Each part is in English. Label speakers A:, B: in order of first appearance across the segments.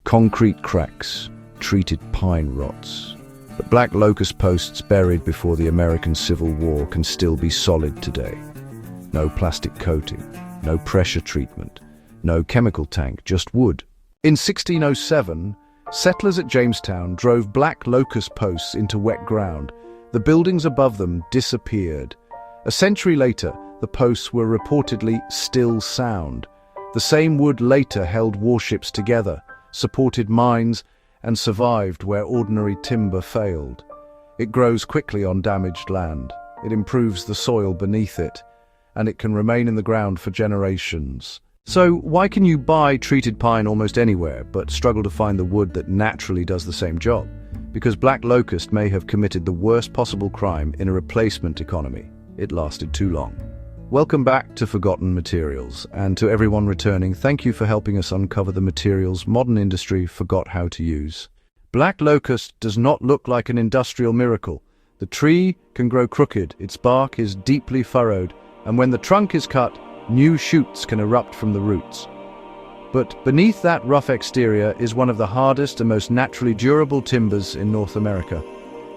A: Concrete cracks, treated pine rots. The black locust posts buried before the American Civil War can still be solid today. No plastic coating, no pressure treatment, no chemical tank, just wood. In 1607, settlers at Jamestown drove black locust posts into wet ground. The buildings above them disappeared. A century later, the posts were reportedly still sound. The same wood later held warships together, supported mines, and survived where ordinary timber failed. It grows quickly on damaged land. It improves the soil beneath it, and it can remain in the ground for generations. So why can you buy treated pine almost anywhere, but struggle to find the wood that naturally does the same job? Because black locust may have committed the worst possible crime in a replacement economy. It lasted too long. Welcome back to Forgotten Materials, and to everyone returning, thank you for helping us uncover the materials modern industry forgot how to use. Black locust does not look like an industrial miracle. The tree can grow crooked, its bark is deeply furrowed, and when the trunk is cut, new shoots can erupt from the roots. But beneath that rough exterior is one of the hardest and most naturally durable timbers in North America.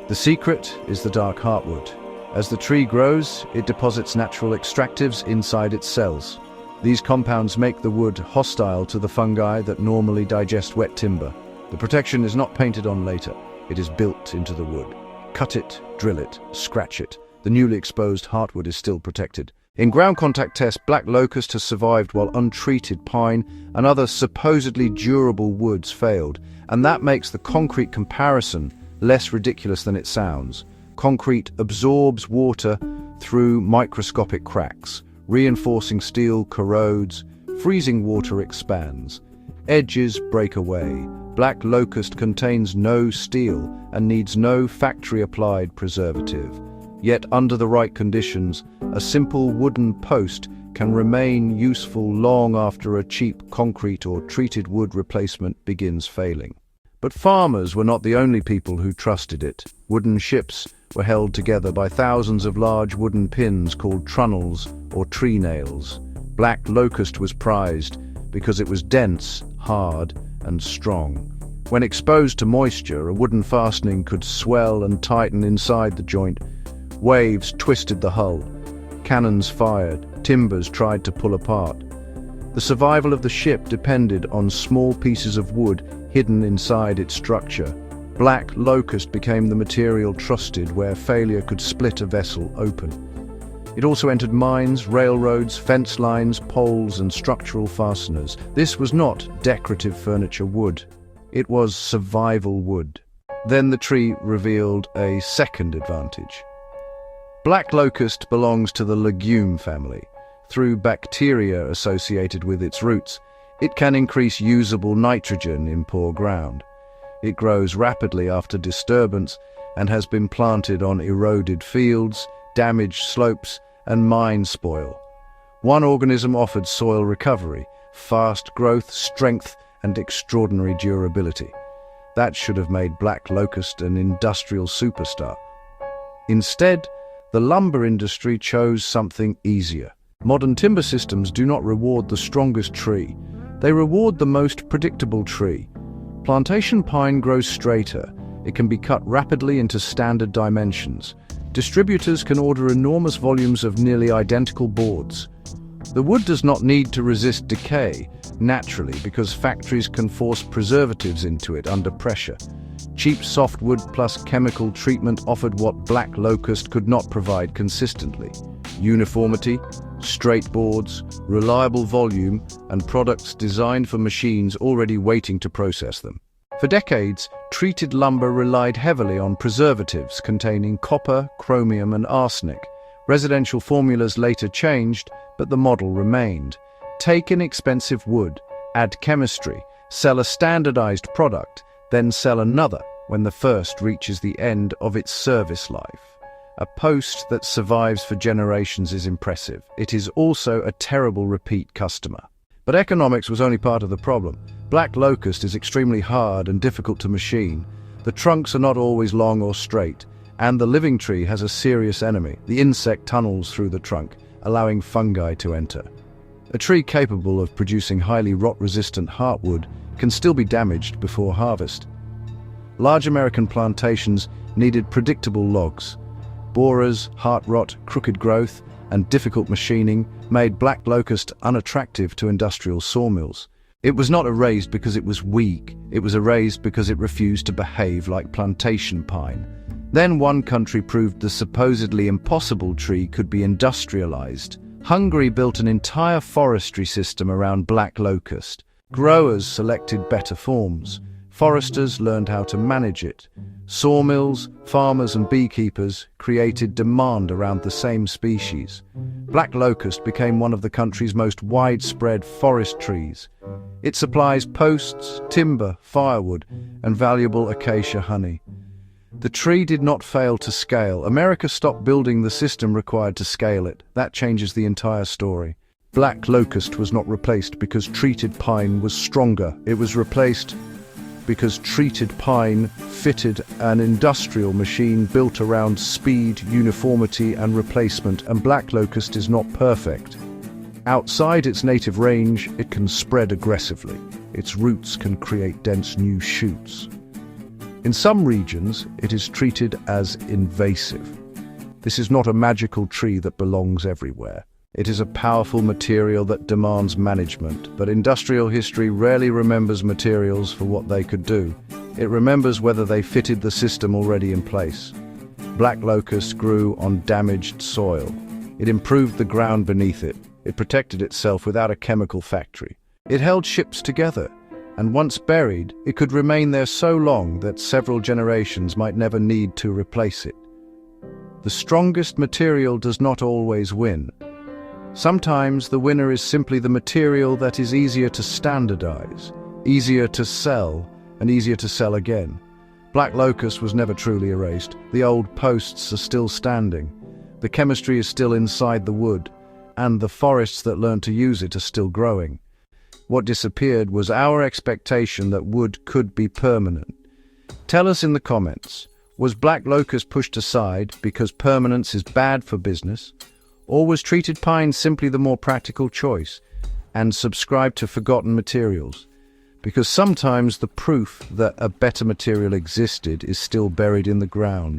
A: The secret is the dark heartwood. As the tree grows, it deposits natural extractives inside its cells. These compounds make the wood hostile to the fungi that normally digest wet timber. The protection is not painted on later, it is built into the wood. Cut it, drill it, scratch it. The newly exposed heartwood is still protected. In ground contact tests, black locust has survived while untreated pine and other supposedly durable woods failed, and that makes the concrete comparison less ridiculous than it sounds. Concrete absorbs water through microscopic cracks. Reinforcing steel corrodes, freezing water expands. Edges break away. Black locust contains no steel and needs no factory-applied preservative. Yet under the right conditions, a simple wooden post can remain useful long after a cheap concrete or treated wood replacement begins failing. But farmers were not the only people who trusted it. Wooden ships were held together by thousands of large wooden pins called trunnels or tree nails. Black locust was prized because it was dense, hard, and strong. When exposed to moisture, a wooden fastening could swell and tighten inside the joint. Waves twisted the hull. Cannons fired. Timbers tried to pull apart. The survival of the ship depended on small pieces of wood hidden inside its structure. Black locust became the material trusted where failure could split a vessel open. It also entered mines, railroads, fence lines, poles, and structural fasteners. This was not decorative furniture wood. It was survival wood. Then the tree revealed a second advantage. Black locust belongs to the legume family. Through bacteria associated with its roots, it can increase usable nitrogen in poor ground. It grows rapidly after disturbance and has been planted on eroded fields, damaged slopes, and mine spoil. One organism offered soil recovery, fast growth, strength, and extraordinary durability. That should have made black locust an industrial superstar. Instead, the lumber industry chose something easier. Modern timber systems do not reward the strongest tree. They reward the most predictable tree. Plantation pine grows straighter. It can be cut rapidly into standard dimensions. Distributors can order enormous volumes of nearly identical boards. The wood does not need to resist decay naturally because factories can force preservatives into it under pressure. Cheap softwood plus chemical treatment offered what black locust could not provide consistently. Uniformity, straight boards, reliable volume, and products designed for machines already waiting to process them. For decades, treated lumber relied heavily on preservatives containing copper, chromium, and arsenic. Residential formulas later changed, but the model remained. Take inexpensive wood, add chemistry, sell a standardized product, then sell another when the first reaches the end of its service life. A post that survives for generations is impressive. It is also a terrible repeat customer. But economics was only part of the problem. Black locust is extremely hard and difficult to machine. The trunks are not always long or straight, and the living tree has a serious enemy. The insect tunnels through the trunk, allowing fungi to enter. A tree capable of producing highly rot-resistant heartwood can still be damaged before harvest. Large American plantations needed predictable logs. Borers, heart rot, crooked growth, and difficult machining made black locust unattractive to industrial sawmills. It was not erased because it was weak, it was erased because it refused to behave like plantation pine. Then one country proved the supposedly impossible tree could be industrialized. Hungary built an entire forestry system around black locust. Growers selected better forms. Foresters learned how to manage it. Sawmills, farmers and beekeepers created demand around the same species. Black locust became one of the country's most widespread forest trees. It supplies posts, timber, firewood, and valuable acacia honey. The tree did not fail to scale. America stopped building the system required to scale it. That changes the entire story. Black locust was not replaced because treated pine was stronger. It was replaced because treated pine fitted an industrial machine built around speed, uniformity, and replacement, and black locust is not perfect. Outside its native range, it can spread aggressively. Its roots can create dense new shoots. In some regions, it is treated as invasive. This is not a magical tree that belongs everywhere. It is a powerful material that demands management, but industrial history rarely remembers materials for what they could do. It remembers whether they fitted the system already in place. Black locust grew on damaged soil. It improved the ground beneath it. It protected itself without a chemical factory. It held ships together, and once buried, it could remain there so long that several generations might never need to replace it. The strongest material does not always win. Sometimes the winner is simply the material that is easier to standardize, easier to sell, and easier to sell again. Black locust was never truly erased. The old posts are still standing. The chemistry is still inside the wood, and the forests that learned to use it are still growing. What disappeared was our expectation that wood could be permanent. Tell us in the comments, was black locust pushed aside because permanence is bad for business? Or was treated pine simply the more practical choice? And subscribe to Forgotten Materials, because sometimes the proof that a better material existed is still buried in the ground.